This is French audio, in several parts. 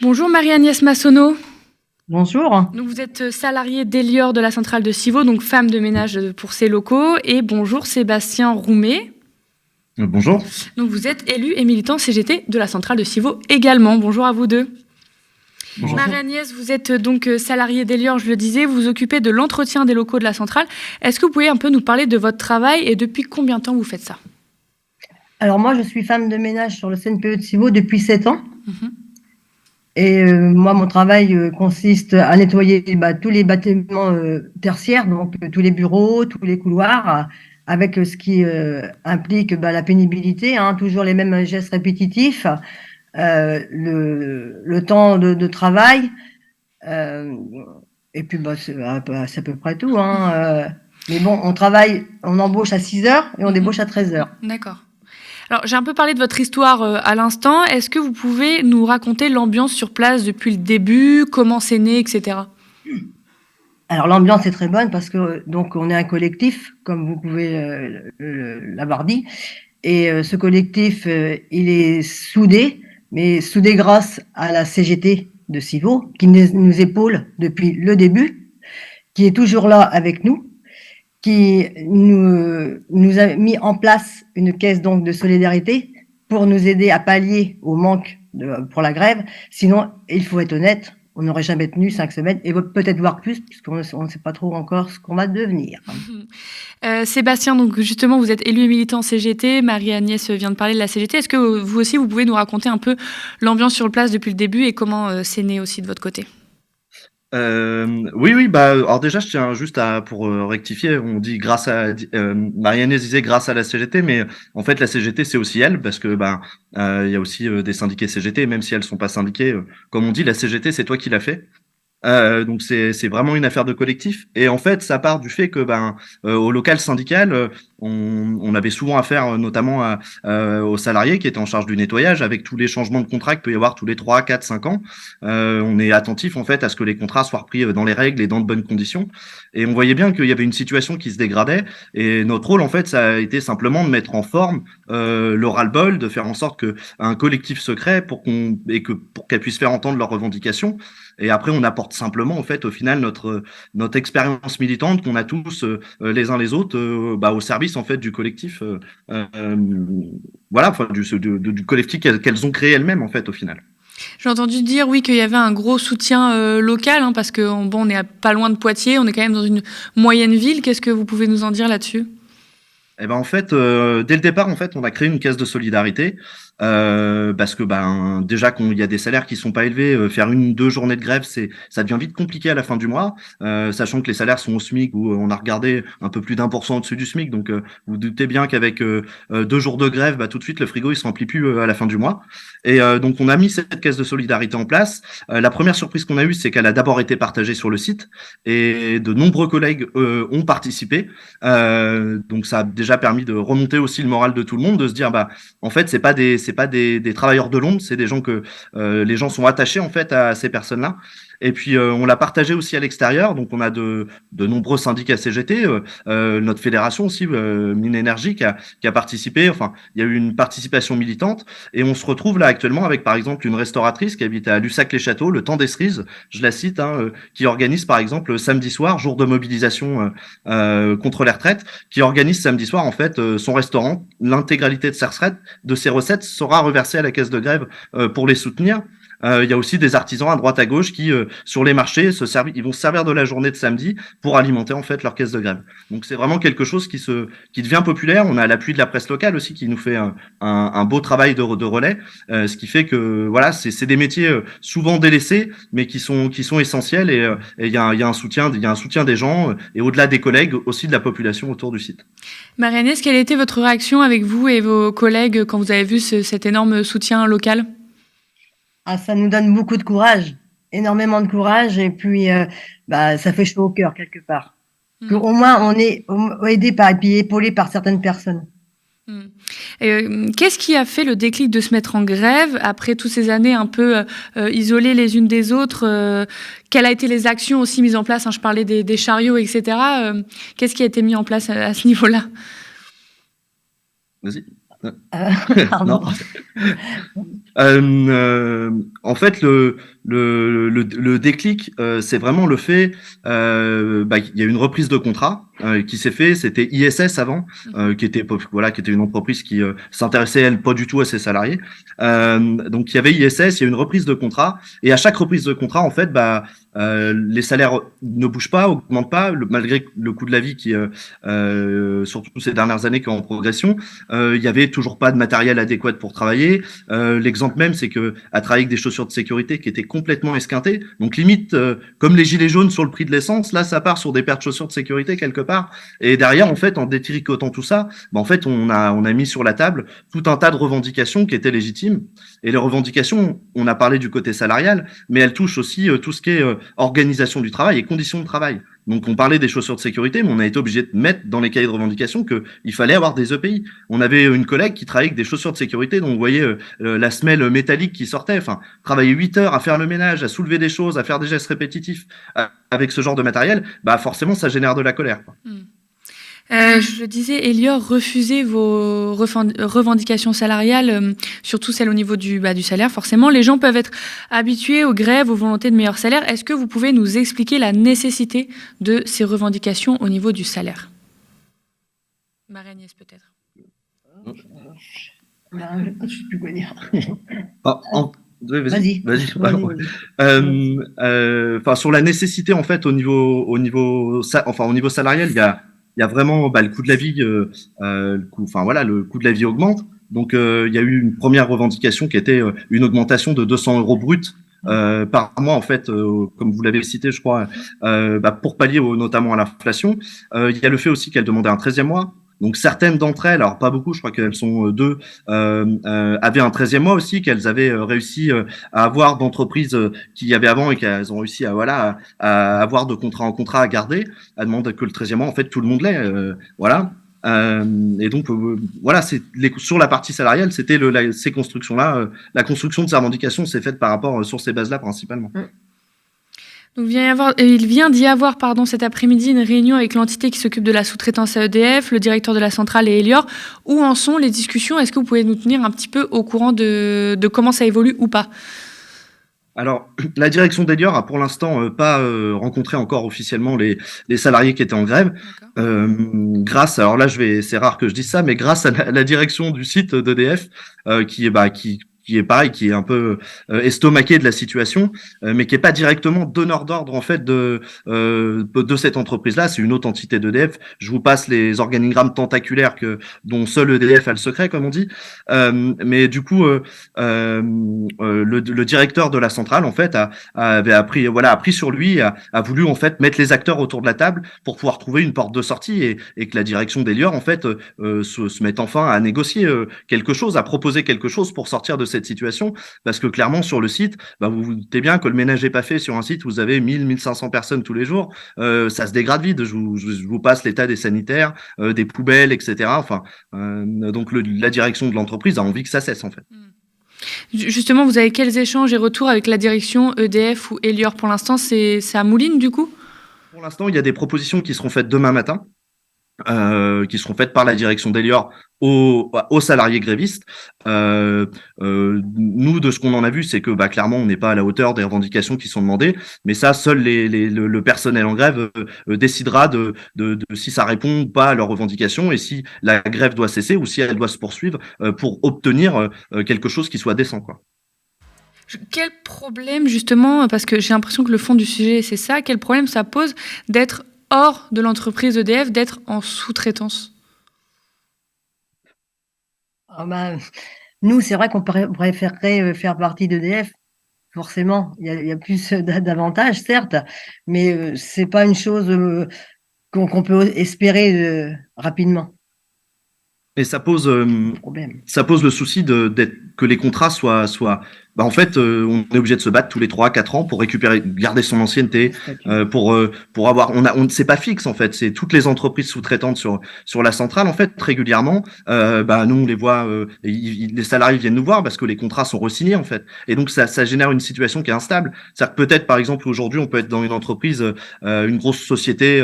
Bonjour Marie-Agnès Massonneau. Bonjour. Donc vous êtes salariée d'Elior de la centrale de Civaux, donc femme de ménage pour ces locaux. Et bonjour Sébastien Roumet. Bonjour. Donc vous êtes élu et militant CGT de la centrale de Civaux également. Bonjour à vous deux. Bonjour. Marie-Agnès, vous êtes donc salariée d'Elior, je le disais, vous vous occupez de l'entretien des locaux de la centrale. Est-ce que vous pouvez un peu nous parler de votre travail et depuis combien de temps vous faites ça? Alors moi, je suis femme de ménage sur le CNPE de Civaux depuis 7 ans. Et moi, mon travail consiste à nettoyer tous les bâtiments tertiaires, donc tous les bureaux, tous les couloirs, avec ce qui implique la pénibilité, toujours les mêmes gestes répétitifs, le temps de travail, et puis c'est à peu près tout. Mais bon, on embauche à 6 heures et on débauche à 13 heures. D'accord. Alors, j'ai un peu parlé de votre histoire à l'instant. Est-ce que vous pouvez nous raconter l'ambiance sur place depuis le début, comment c'est né, etc. Alors, l'ambiance est très bonne parce que donc on est un collectif, comme vous pouvez l'avoir dit. Et ce collectif, il est soudé, mais soudé grâce à la CGT de Civaux, qui nous épaule depuis le début, qui est toujours là avec nous, qui nous a mis en place une caisse donc de solidarité pour nous aider à pallier au manque pour la grève. Sinon, il faut être honnête, on n'aurait jamais tenu 5 semaines et peut-être voir plus, puisqu'on ne sait pas trop encore ce qu'on va devenir. Sébastien, donc justement, vous êtes élu et militant CGT. Marie-Agnès vient de parler de la CGT. Est-ce que vous aussi, vous pouvez nous raconter un peu l'ambiance sur place depuis le début et comment c'est né aussi de votre côté? Oui, alors déjà, je tiens juste pour rectifier, on dit Marie-Agnès disait grâce à la CGT, mais en fait, la CGT, c'est aussi elle, parce que, il y a aussi des syndiqués CGT, même si elles sont pas syndiquées, comme on dit, la CGT, c'est toi qui l'as fait. Donc c'est vraiment une affaire de collectif et en fait ça part du fait que au local syndical on avait souvent affaire notamment aux salariés qui étaient en charge du nettoyage avec tous les changements de contrat qu'il peut y avoir tous les 3, 4, 5 ans. On est attentif en fait à ce que les contrats soient repris dans les règles et dans de bonnes conditions et on voyait bien qu'il y avait une situation qui se dégradait et notre rôle en fait ça a été simplement de mettre en forme le ras-le-bol, de faire en sorte que un collectif se crée pour qu'elle puisse faire entendre leurs revendications. Et après, on apporte simplement, en fait, au final, notre expérience militante qu'on a tous les uns les autres au service, en fait, du collectif. Voilà, enfin, du collectif qu'elles ont créé elles-mêmes, en fait, au final. J'ai entendu dire, oui, qu'il y avait un gros soutien local, parce que on est pas loin de Poitiers, on est quand même dans une moyenne ville. Qu'est-ce que vous pouvez nous en dire là-dessus? Eh ben en fait, dès le départ, en fait, on a créé une caisse de solidarité parce que déjà qu'il y a des salaires qui sont pas élevés, faire 1-2 journées de grève, ça devient vite compliqué à la fin du mois, sachant que les salaires sont au SMIC où on a regardé un peu plus d'1% au-dessus du SMIC, donc vous vous doutez bien qu'avec 2 jours de grève, tout de suite le frigo il se remplit plus à la fin du mois. Et donc on a mis cette caisse de solidarité en place. La première surprise qu'on a eue, c'est qu'elle a d'abord été partagée sur le site et de nombreux collègues ont participé. Donc ça a déjà permis de remonter aussi le moral de tout le monde, de se dire en fait c'est pas des travailleurs de l'ombre, c'est des gens que les gens sont attachés en fait à ces personnes-là. Et puis on l'a partagé aussi à l'extérieur, donc on a de nombreux syndicats CGT, notre fédération aussi, Mine Énergie, qui a participé. Enfin, il y a eu une participation militante, et on se retrouve là actuellement avec par exemple une restauratrice qui habite à Lussac-les-Châteaux, le Temps des Cerises, je la cite, qui organise par exemple samedi soir, jour de mobilisation contre les retraites, qui organise samedi soir en fait son restaurant. L'intégralité de ses recettes sera reversée à la caisse de grève pour les soutenir. Il y a aussi des artisans à droite à gauche qui, sur les marchés, ils vont se servir de la journée de samedi pour alimenter en fait leur caisse de grève. Donc c'est vraiment quelque chose qui devient populaire. On a l'appui de la presse locale aussi qui nous fait un beau travail de relais, ce qui fait que voilà, c'est des métiers souvent délaissés, mais qui sont essentiels et il y a un soutien des gens et au-delà des collègues aussi de la population autour du site. Marie-Agnès, quelle était votre réaction avec vous et vos collègues quand vous avez vu cet énorme soutien local? Ça nous donne beaucoup de courage, énormément de courage, et puis ça fait chaud au cœur quelque part. Au moins on est aidé et puis épaulé par certaines personnes. Qu'est-ce qui a fait le déclic de se mettre en grève après toutes ces années un peu isolées les unes des autres? Quelles ont été les actions aussi mises en place? Je parlais des chariots, etc. Qu'est-ce qui a été mis en place à ce niveau-là? Vas-y. Pardon. En fait, le déclic, c'est vraiment le fait, il y a une reprise de contrat qui s'est fait. C'était ISS avant, qui était une entreprise qui s'intéressait elle pas du tout à ses salariés. Donc il y avait ISS, il y a une reprise de contrat, et à chaque reprise de contrat, en fait, les salaires ne bougent pas, augmentent pas, malgré le coût de la vie qui, surtout ces dernières années, qui est en progression. Il y avait toujours pas de matériel adéquat pour travailler. L'exemple même, c'est que à travailler avec des chaussures de sécurité qui étaient complètement esquintées, donc limite comme les gilets jaunes sur le prix de l'essence, là ça part sur des paires de chaussures de sécurité quelque part. Et derrière, en fait, en détricotant tout ça, en fait, on a mis sur la table tout un tas de revendications qui étaient légitimes. Et les revendications, on a parlé du côté salarial, mais elles touchent aussi tout ce qui est organisation du travail et conditions de travail. Donc, on parlait des chaussures de sécurité, mais on a été obligé de mettre dans les cahiers de revendication qu'il fallait avoir des EPI. On avait une collègue qui travaillait avec des chaussures de sécurité, dont vous voyez la semelle métallique qui sortait. Enfin, travailler 8 heures à faire le ménage, à soulever des choses, à faire des gestes répétitifs avec ce genre de matériel, forcément, ça génère de la colère, quoi. Je le disais, Elior, refusez vos revendications salariales, surtout celles au niveau du salaire. Forcément, les gens peuvent être habitués aux grèves, aux volontés de meilleurs salaires. Est-ce que vous pouvez nous expliquer la nécessité de ces revendications au niveau du salaire? Marie-Agnès, peut-être. Je ne sais plus quoi dire. Vas-y. Sur la nécessité, en fait, au niveau salarial, il y a vraiment le coût de la vie, le coût de la vie augmente. Donc il y a eu une première revendication qui était une augmentation de 200 € brut par mois, en fait, comme vous l'avez cité, je crois, pour pallier notamment à l'inflation. Il y a le fait aussi qu'elle demandait un 13e mois. Donc certaines d'entre elles, alors pas beaucoup, je crois qu'elles sont deux, avaient un 13e mois aussi, qu'elles avaient réussi à avoir d'entreprises qu'il y avait avant, et qu'elles ont réussi à avoir de contrat en contrat à garder. Elles demandent que le 13e mois, en fait, tout le monde l'ait. Et donc sur la partie salariale, c'était ces constructions-là, la construction de ces revendications s'est faite par rapport sur ces bases-là principalement. Donc, il vient d'y avoir cet après-midi une réunion avec l'entité qui s'occupe de la sous-traitance à EDF, le directeur de la centrale et Elior. Où en sont les discussions? Est-ce que vous pouvez nous tenir un petit peu au courant de comment ça évolue ou pas? Alors, la direction d'Elior a pour l'instant pas rencontré encore officiellement les salariés qui étaient en grève. Alors là, c'est rare que je dise ça, mais grâce à la direction du site d'EDF, qui est pareil, qui est un peu estomaqué de la situation, mais qui est pas directement donneur d'ordre, en fait, de cette entreprise-là. C'est une autre entité d'EDF. Je vous passe les organigrammes tentaculaires dont seul EDF a le secret, comme on dit. Mais du coup, le directeur de la centrale, en fait, a pris sur lui, a voulu, en fait, mettre les acteurs autour de la table pour pouvoir trouver une porte de sortie, et que la direction d'Elior, en fait, se mette enfin à négocier quelque chose, à proposer quelque chose pour sortir de cette situation, parce que clairement sur le site, vous vous doutez bien que le ménage n'est pas fait sur un site où vous avez 1000-1500 personnes tous les jours, ça se dégrade vite. Je vous passe l'état des sanitaires, des poubelles, etc. Donc la direction de l'entreprise a envie que ça cesse, en fait. Justement, vous avez quels échanges et retours avec la direction EDF ou Elior? Pour l'instant, ça mouline du coup? Pour l'instant, il y a des propositions qui seront faites demain matin, qui seront faites par la direction d'Elior aux salariés grévistes. Nous, de ce qu'on en a vu, c'est que clairement, on n'est pas à la hauteur des revendications qui sont demandées, mais ça, seul le personnel en grève décidera de si ça répond ou pas à leurs revendications, et si la grève doit cesser ou si elle doit se poursuivre pour obtenir quelque chose qui soit décent, quoi. Quel problème, justement, parce que j'ai l'impression que le fond du sujet, c'est ça, quel problème ça pose d'être hors de l'entreprise EDF, d'être en sous-traitance? Nous, c'est vrai qu'on préférerait faire partie d'EDF. Forcément, il y a plus d'avantages, certes, mais c'est pas une chose qu'on peut espérer rapidement. Et ça pose le souci que les contrats soient en fait, on est obligé de se battre tous les 3-4 ans pour garder son ancienneté, pour avoir, c'est pas fixe en fait, c'est toutes les entreprises sous-traitantes sur la centrale en fait régulièrement. Nous on les voit, les salariés viennent nous voir parce que les contrats sont re-signés en fait, et donc ça génère une situation qui est instable. C'est-à-dire que peut-être par exemple aujourd'hui on peut être dans une entreprise, une grosse société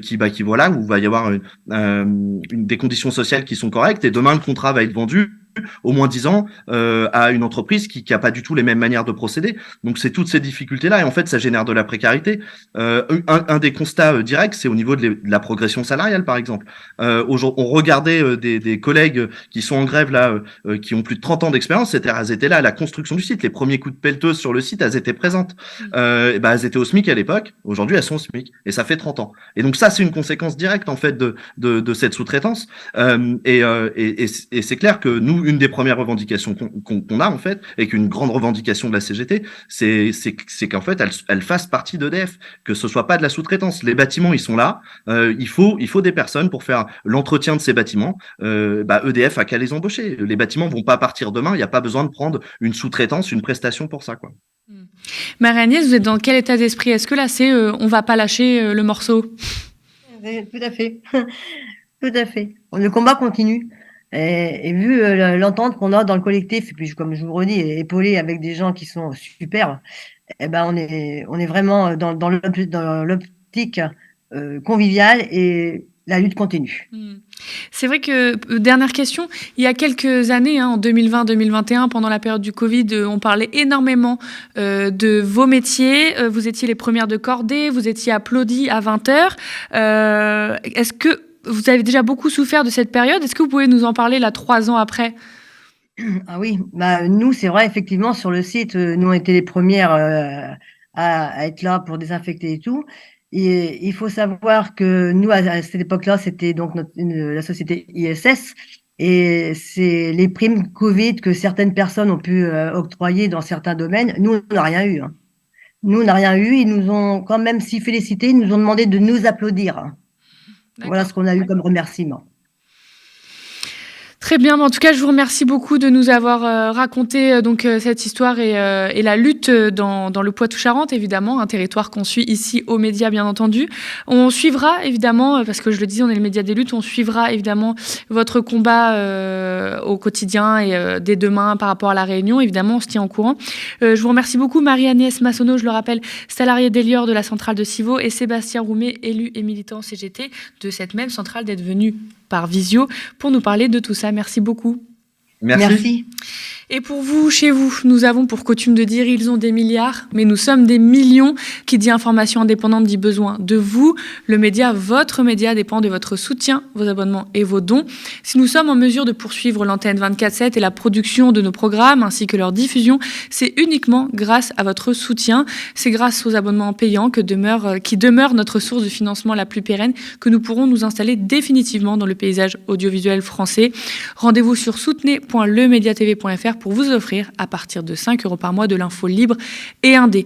qui voilà où va y avoir des conditions sociales qui sont correctes, et demain le contrat va être vendu au moins 10 ans à une entreprise qui n'a pas du tout les mêmes manières de procéder. Donc c'est toutes ces difficultés-là, et en fait ça génère de la précarité. Un des constats directs, c'est au niveau de la progression salariale, par exemple. On regardait des collègues qui sont en grève là, qui ont plus de 30 ans d'expérience, elles étaient là à la construction du site. Les premiers coups de pelleteuse sur le site, elles étaient présentes. Elles étaient au SMIC à l'époque, aujourd'hui elles sont au SMIC, et ça fait 30 ans. Et donc ça, c'est une conséquence directe en fait de cette sous-traitance. Et c'est clair que nous, une des premières revendications qu'on a en fait, et qu'une grande revendication de la CGT, c'est qu'en fait elle fasse partie d'EDF, que ce soit pas de la sous-traitance. Les bâtiments, ils sont là, il faut des personnes pour faire l'entretien de ces bâtiments. EDF a qu'à les embaucher. Les bâtiments vont pas partir demain, il n'y a pas besoin de prendre une sous-traitance, une prestation pour ça, quoi. Marie-Agnès, vous êtes dans quel état d'esprit? Est-ce que là c'est on va pas lâcher le morceau? Tout à fait. Tout à fait. Le combat continue. Et vu l'entente qu'on a dans le collectif, et puis comme je vous redis, épaulé avec des gens qui sont super, on est vraiment dans l'optique conviviale, et la lutte continue. C'est vrai que, dernière question, il y a quelques années, en 2020-2021, pendant la période du Covid, on parlait énormément de vos métiers. Vous étiez les premières de cordée, vous étiez applaudis à 20h. Est-ce que vous avez déjà beaucoup souffert de cette période? Est-ce que vous pouvez nous en parler là 3 ans après? Ah oui, nous, c'est vrai, effectivement, sur le site, nous on était les premières à être là pour désinfecter et tout. Et il faut savoir que nous, à cette époque-là, c'était donc la société ISS, et c'est les primes Covid que certaines personnes ont pu octroyer dans certains domaines. Nous, on n'a rien eu. Nous, on n'a rien eu. Ils nous ont quand même si félicités, ils nous ont demandé de nous applaudir. Voilà ce qu'on a eu comme remerciement. Très bien, en tout cas, je vous remercie beaucoup de nous avoir raconté cette histoire et la lutte dans le Poitou-Charentes, évidemment, un territoire qu'on suit ici aux médias, bien entendu. On suivra, évidemment, parce que je le disais, on est le média des luttes, on suivra, évidemment, votre combat au quotidien et dès demain par rapport à la Réunion. Évidemment, on se tient au courant. Je vous remercie beaucoup, Marie-Agnès Massonneau, je le rappelle, salariée d'Elior de la centrale de Civaux, et Sébastien Roumet, élu et militant CGT de cette même centrale, d'être venu par visio pour nous parler de tout ça. Merci beaucoup. Merci. Et pour vous, chez vous, nous avons pour coutume de dire ils ont des milliards, mais nous sommes des millions. Qui dit information indépendante dit besoin de vous. Le média, votre média, dépend de votre soutien, vos abonnements et vos dons. Si nous sommes en mesure de poursuivre l'antenne 24/7 et la production de nos programmes ainsi que leur diffusion, c'est uniquement grâce à votre soutien. C'est grâce aux abonnements payants qui demeurent notre source de financement la plus pérenne que nous pourrons nous installer définitivement dans le paysage audiovisuel français. Rendez-vous sur soutenez.lemediatv.fr pour vous offrir à partir de 5 € par mois de l'info libre et indé.